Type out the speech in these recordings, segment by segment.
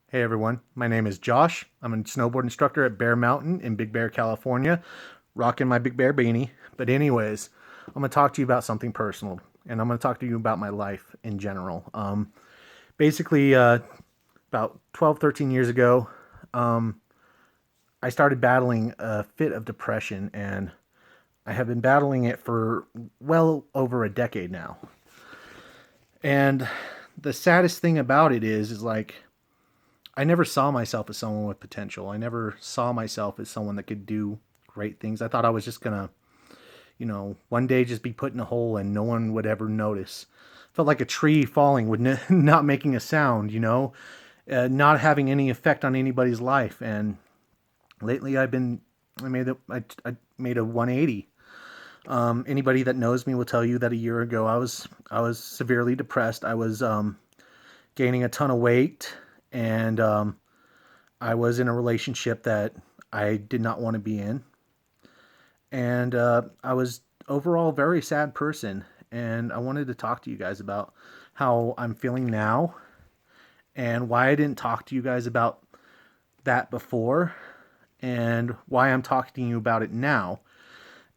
Hey everyone, my name is Josh. I'm a snowboard instructor at Bear Mountain in Big Bear, California, rocking my Big Bear beanie. But, anyways, I'm going to talk to you about something personal, and I'm going to talk to you about my life in general. Basically, about 12, 13 years ago, um, I started battling a fit of depression, and I have been battling it for well over a decade now. And the saddest thing about it is like, I never saw myself as someone with potential. I never saw myself as someone that could do great things. I thought I was just gonna, one day just be put in a hole and no one would ever notice. Felt like a tree falling with not making a sound, not having any effect on anybody's life. And lately, I made a 180. Anybody that knows me will tell you that a year ago I was severely depressed. I was gaining a ton of weight, and I was in a relationship that I did not want to be in, and I was overall a very sad person. And I wanted to talk to you guys about how I'm feeling now and why I didn't talk to you guys about that before and why I'm talking to you about it now.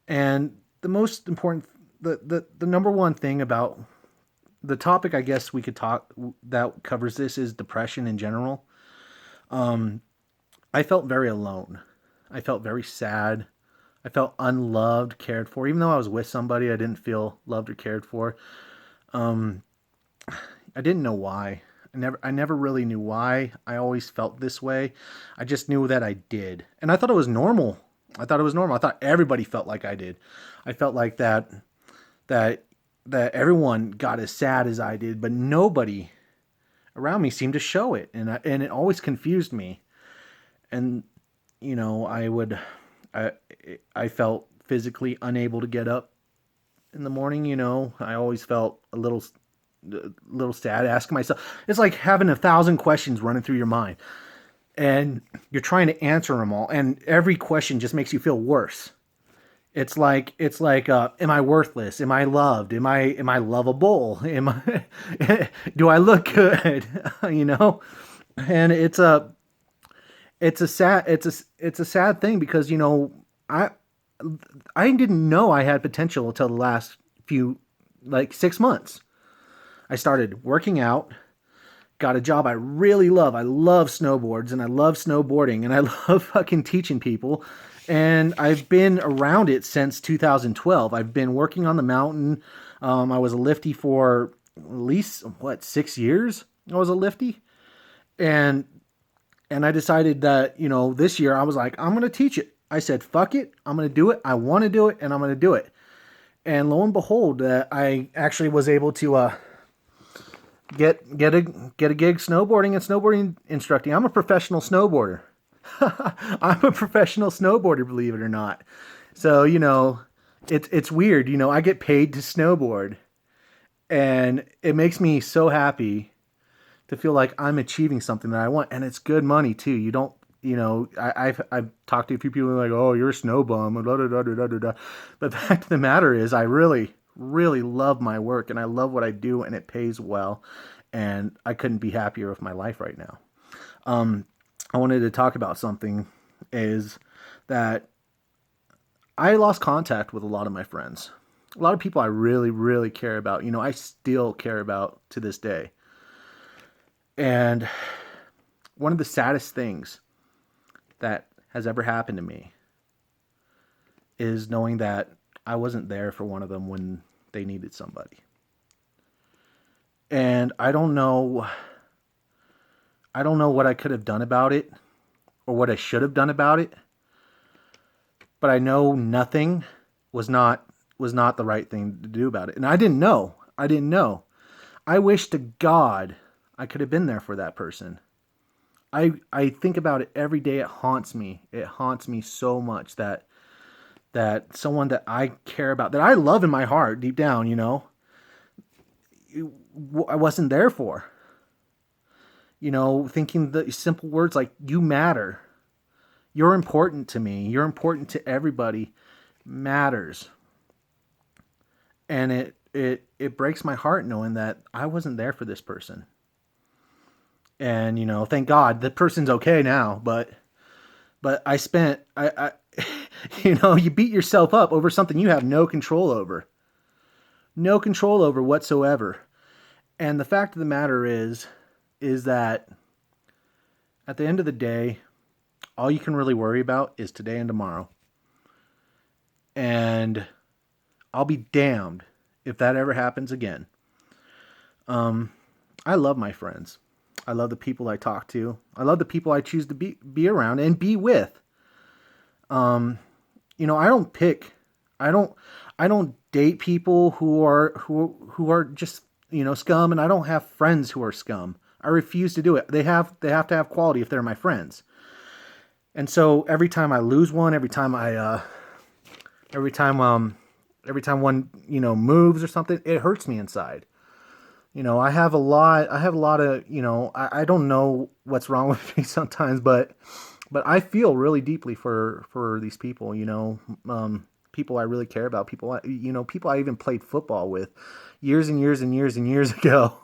And the most important, the number one thing about the topic, I guess we could talk that covers this is depression in general. Um, I felt very alone. I felt very sad. I felt unloved, cared for. Even though I was with somebody, I didn't feel loved or cared for. Um, I didn't know why. I never really knew why I always felt this way. I just knew that I did. And I thought it was normal. I thought it was normal. I thought everybody felt like I did. I felt like that that everyone got as sad as I did, but nobody around me seemed to show it, and it always confused me. And I would I I felt physically unable to get up in the morning. I always felt a little sad, asking myself. It's like having 1,000 questions running through your mind, and you're trying to answer them all, and every question just makes you feel worse. It's like, am I worthless? Am I loved? Am I lovable? Am I do I look good? you know, and it's a sad thing because I I didn't know I had potential until the last few, like, 6 months. I started working out, got a job I really love. I love snowboards and I love snowboarding and I love fucking teaching people. And I've been around it since 2012. I've been working on the mountain. I was a lifty for at least, what, 6 years? I was a lifty. And I decided that, this year I was like, I'm going to teach it. I said, fuck it. I'm going to do it. I want to do it and I'm going to do it. And lo and behold, I actually was able to get a gig snowboarding and snowboarding instructing. I'm a professional snowboarder. I'm a professional snowboarder, believe it or not. So it's weird. I get paid to snowboard, and it makes me so happy to feel like I'm achieving something that I want, and it's good money too. You don't. I've talked to a few people who are like, oh, you're a snow bum, blah, blah, blah, blah, blah, blah. But the fact of the matter is, I really, really love my work, and I love what I do, and it pays well, and I couldn't be happier with my life right now. Um, I wanted to talk about something is that I lost contact with a lot of my friends. A lot of people I really, really care about. I still care about to this day. And one of the saddest things that has ever happened to me is knowing that I wasn't there for one of them when they needed somebody. And I don't know what I could have done about it or what I should have done about it, but I know nothing was not the right thing to do about it. And I didn't know. I didn't know. I wish to God I could have been there for that person. I think about it every day. It haunts me. It haunts me so much that someone that I care about, that I love in my heart, deep down, I wasn't there for. Thinking the simple words like "you matter," "you're important to me," "you're important to everybody," matters. And it breaks my heart knowing that I wasn't there for this person. And, thank God the person's okay now. But I you beat yourself up over something you have no control over. No control over whatsoever. And the fact of the matter is that at the end of the day, all you can really worry about is today and tomorrow. And I'll be damned if that ever happens again. I love my friends. I love the people I talk to. I love the people I choose to be around and be with. I don't pick. I don't date people who are just, scum, and I don't have friends who are scum. I refuse to do it. They have to have quality if they're my friends. And so every time I lose one, every time one, moves or something, it hurts me inside. I have a lot of, I don't know what's wrong with me sometimes, but I feel really deeply for these people, people I really care about, people I even played football with years and years and years and years ago.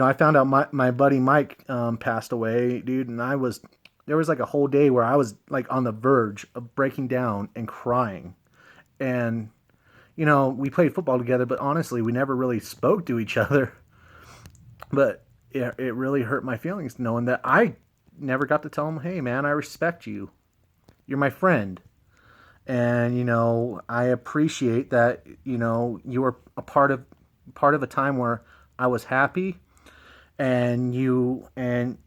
I found out my buddy Mike passed away, dude, and there was like a whole day where I was like on the verge of breaking down and crying. And we played football together, but honestly, we never really spoke to each other. But it really hurt my feelings knowing that I never got to tell him, hey, man, I respect you. You're my friend. And, I appreciate that, you were a part of a time where I was happy, and you added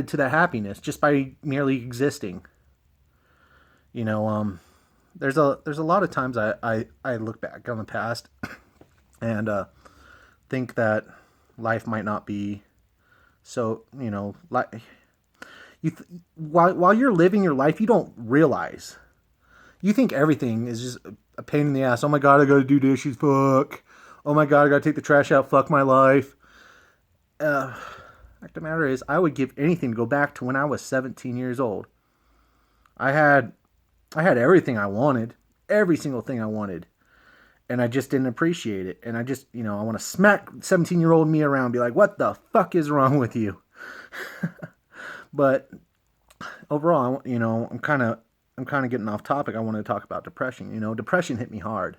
to that happiness just by merely existing. There's a lot of times I look back on the past and think that life might not be so, like while you're living your life, you don't realize. You think everything is just a pain in the ass. Oh my God, I gotta do dishes, fuck. Oh my God, I gotta take the trash out, fuck my life. Fact of the matter is, I would give anything to go back to when I was 17 years old. I had everything I wanted, every single thing I wanted, and I just didn't appreciate it. And I just, I want to smack 17-year-old me around and be like, what the fuck is wrong with you? But overall, I'm kind of getting off topic. I want to talk about depression. Depression hit me hard.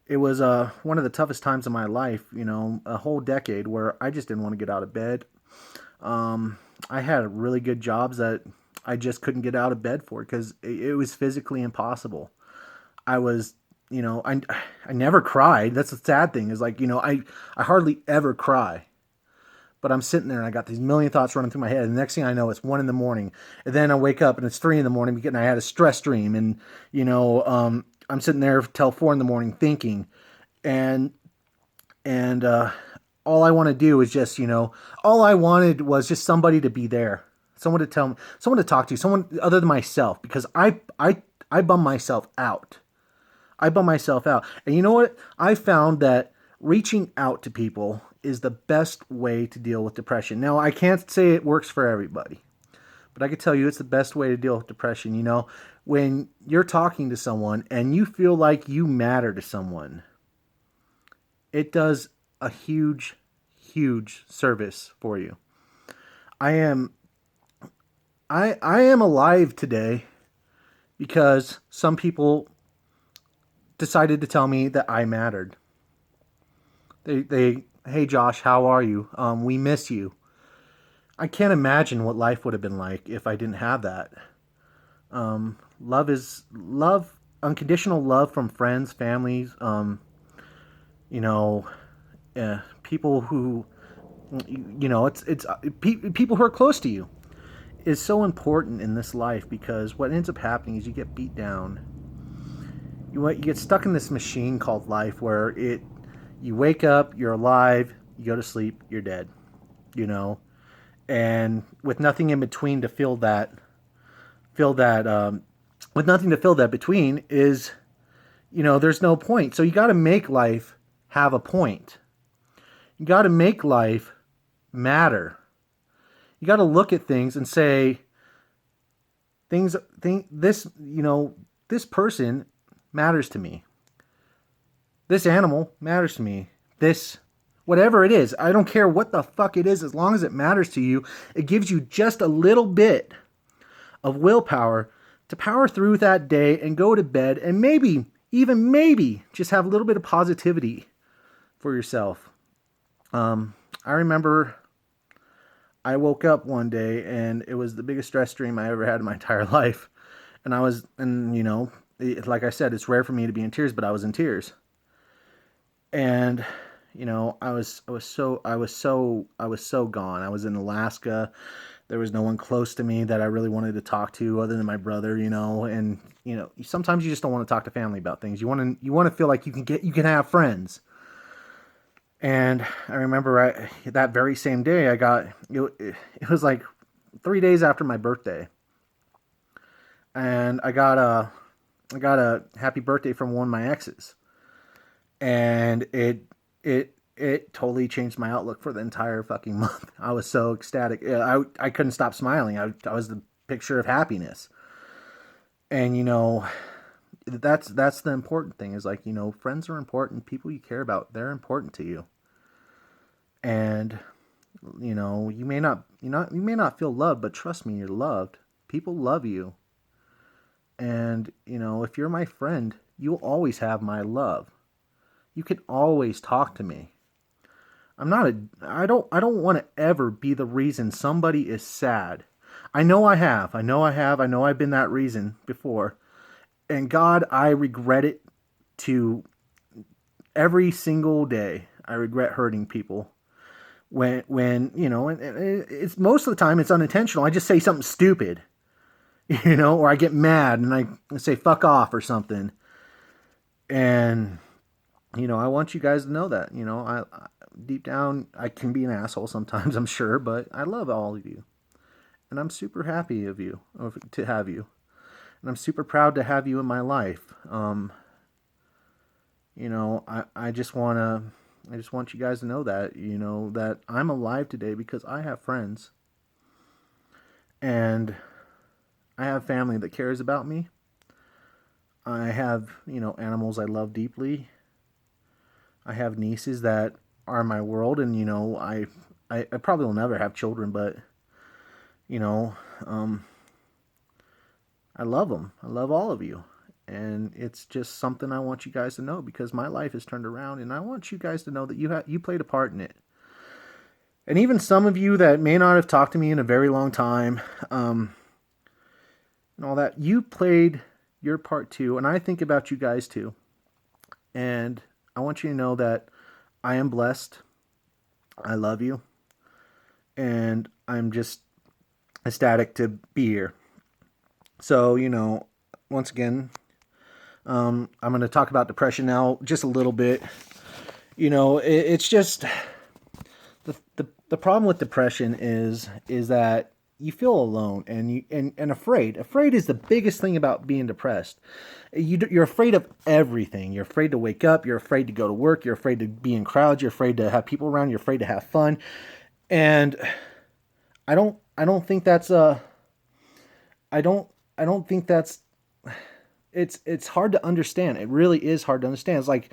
It was one of the toughest times of my life, a whole decade where I just didn't want to get out of bed. I had really good jobs that I just couldn't get out of bed for because it was physically impossible. I was, I never cried. That's the sad thing is like, I hardly ever cry. But I'm sitting there and I got these million thoughts running through my head. And the next thing I know, it's 1 a.m. And then I wake up and it's 3 a.m. and I had a stress dream. And, I'm sitting there till 4 a.m. thinking. And all I want to do is just, all I wanted was just somebody to be there. Someone to tell me, someone to talk to, someone other than myself, because I bum myself out. I bum myself out. And you know what? I found that reaching out to people is the best way to deal with depression. Now, I can't say it works for everybody, but I can tell you it's the best way to deal with depression. When you're talking to someone and you feel like you matter to someone, it does a huge, huge service for you. I am alive today because some people decided to tell me that I mattered. Hey Josh, how are you? We miss you. I can't imagine what life would have been like if I didn't have that. Love is love, unconditional love from friends, families, people who, it's people who are close to you is so important in this life because what ends up happening is you get beat down. You get stuck in this machine called life where you wake up, you're alive, you go to sleep, you're dead, and with nothing in between to fill that, with nothing to fill that between is, there's no point. So you got to make life have a point. You got to make life matter. You got to look at things and say, this person matters to me. This animal matters to me. This Whatever it is, I don't care what the fuck it is, as long as it matters to you. It gives you just a little bit of willpower to power through that day and go to bed and maybe, even maybe, just have a little bit of positivity for yourself. I remember I woke up one day and it was the biggest stress dream I ever had in my entire life. Like I said, it's rare for me to be in tears, but I was in tears. And, I was so gone. I was in Alaska. There was no one close to me that I really wanted to talk to other than my brother, and, sometimes you just don't want to talk to family about things. You want to feel like you can have friends. And I remember that very same day it was like 3 days after my birthday. And I got a happy birthday from one of my exes. And it totally changed my outlook for the entire fucking month. I was so ecstatic. I couldn't stop smiling. I was the picture of happiness. And, that's the important thing is like, friends are important. People you care about, they're important to you. And, you may not feel loved, but trust me, you're loved. People love you. And, if you're my friend, you'll always have my love. You can always talk to me. I don't want to ever be the reason somebody is sad. I know I've been that reason before. And God, I regret it to every single day. I regret hurting people. When and it's most of the time it's unintentional. I just say something stupid, or I get mad and I say fuck off or something. And, I want you guys to know that, I deep down, I can be an asshole sometimes, I'm sure, but I love all of you. And I'm super happy to have you. And I'm super proud to have you in my life. I just want you guys to know that, that I'm alive today because I have friends. And I have family that cares about me. I have, animals I love deeply. I have nieces that are my world, and, I probably will never have children, but, I love them. I love all of you. And it's just something I want you guys to know because my life has turned around, and I want you guys to know that you played a part in it. And even some of you that may not have talked to me in a very long time, and all that, you played your part too. And I think about you guys too. And I want you to know that I am blessed. I love you. And I'm just ecstatic to be here. So, once again, I'm going to talk about depression now just a little bit. It's just the problem with depression is that you feel alone and afraid. Afraid is the biggest thing about being depressed. You're afraid of everything. You're afraid to wake up. You're afraid to go to work. You're afraid to be in crowds. You're afraid to have people around. You're afraid to have fun. And I don't think that's it's hard to understand. It really is hard to understand. It's like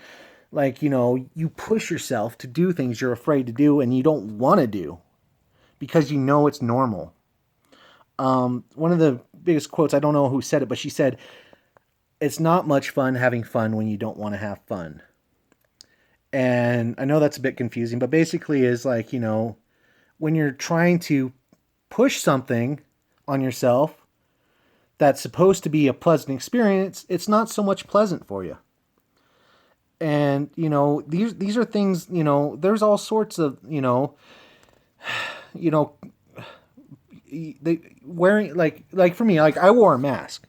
you push yourself to do things you're afraid to do and you don't want to do because it's normal. One of the biggest quotes, I don't know who said it, but she said, "It's not much fun having fun when you don't want to have fun." And I know that's a bit confusing, but basically is like, when you're trying to push something on yourself that's supposed to be a pleasant experience, it's not so much pleasant for you. And, these are things, there's all sorts of, they wearing like for me, like I wore a mask.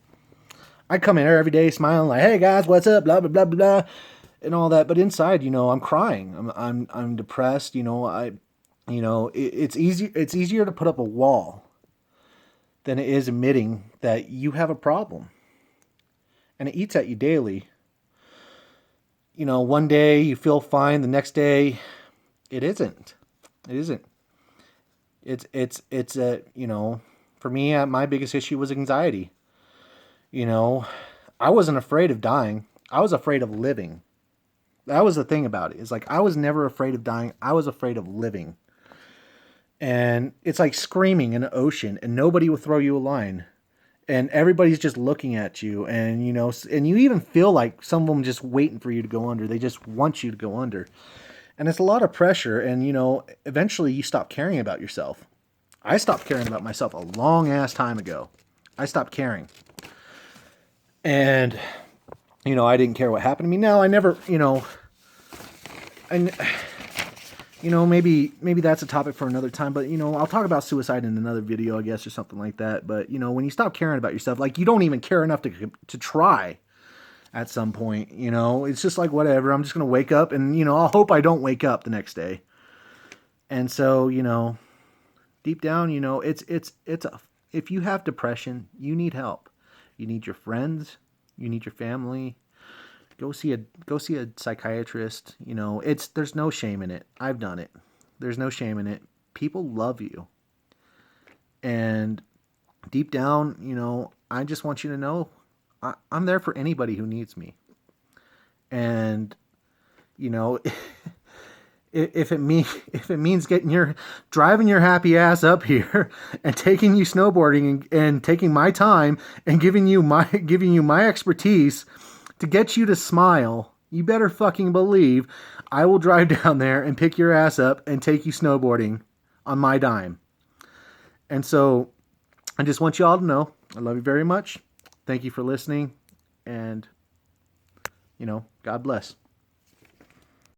I come in here every day smiling like, "Hey guys, what's up?" Blah blah blah blah blah, and all that. But inside, I'm crying. I'm depressed. It's easier to put up a wall than it is admitting that you have a problem, and it eats at you daily. One day you feel fine, the next day it isn't. It isn't. It's for me, my biggest issue was anxiety. I wasn't afraid of dying. I was afraid of living. That was the thing about it. It's like I was never afraid of dying. I was afraid of living. And it's like screaming in an ocean and nobody will throw you a line. And everybody's just looking at you, and and you even feel like some of them just waiting for you to go under. They just want you to go under. And it's a lot of pressure, and eventually you stop caring about yourself. I stopped caring about myself a long ass time ago. I stopped caring. And I didn't care what happened to me. Now I never, and maybe that's a topic for another time, but I'll talk about suicide in another video, I guess, or something like that. But when you stop caring about yourself, like you don't even care enough to try at some point, it's just like, whatever, I'm just going to wake up and I'll hope I don't wake up the next day. And so, deep down, if you have depression, you need help. You need your friends, you need your family. Go see a psychiatrist. There's no shame in it. I've done it. There's no shame in it. People love you. And deep down, I just want you to know I'm there for anybody who needs me. And if it means driving your happy ass up here and taking you snowboarding and taking my time and giving you my expertise to get you to smile, you better fucking believe I will drive down there and pick your ass up and take you snowboarding on my dime. And so I just want you all to know I love you very much. Thank you for listening, and God bless.